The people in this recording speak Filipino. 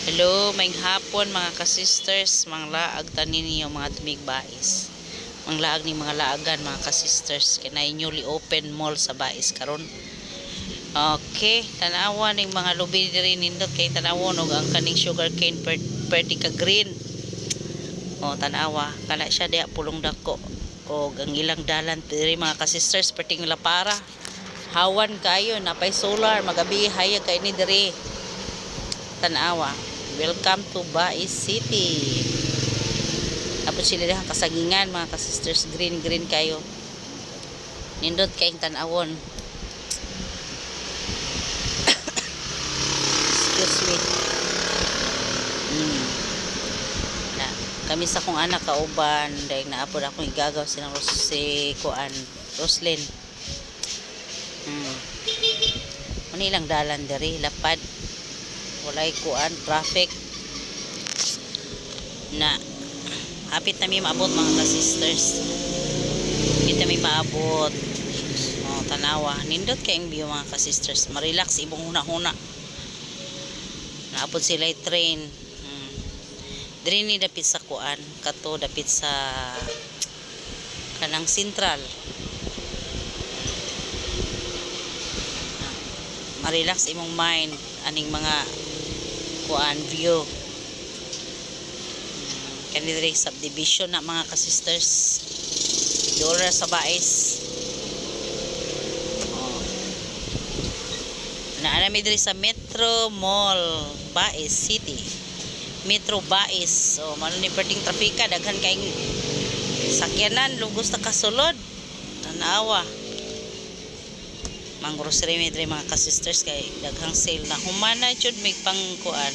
Hello, may hapon mga ka-sisters, mga laag tanin niyo mga tumigbais. Mga laag ni mga laagan mga ka-sisters, kay newly open mall sa Bais karon. Okay, tanawa ning mga lubi diri nindot kay tanawon og ang kaning sugarcane pertica green. O tanawa, kana siya diha pulong dako. Og ang ilang dalan diri mga ka-sisters perting la para. Hawan kayo napay solar magabi hayag kay ni diri. Tanawa. Welcome to Bais City. Tapos sila dahang kasagingan mga ka-sisters, green kayo. Nindot kayong tanawon. Excuse me. Na, kami sa kong anak kauban dahil naapod akong igagaw silang si Kuan Roslyn. Manilang dalan diri lapad. Walay kuan traffic na hapit na mi maabot mga ka-sisters, hapit na mi maabot. Tanawa nindot kayong view mga ka-sisters, marelax ibong huna-huna naabot sila train. Diri ni dapit sa kuan kato dapit sa kanang sentral, marelax imong mind aning mga kuan view. Kanila subdivision na mga ka-sisters doon sa Bais. Naanami diri sa Metro Mall Bais City, Metro Bais. So mano ni perting trafika, daghan kay sakyanan lugos ta kasulod. Tanawa mang grocery mi diri mga ka-sisters kay daghang sale na humana jud may pangkuan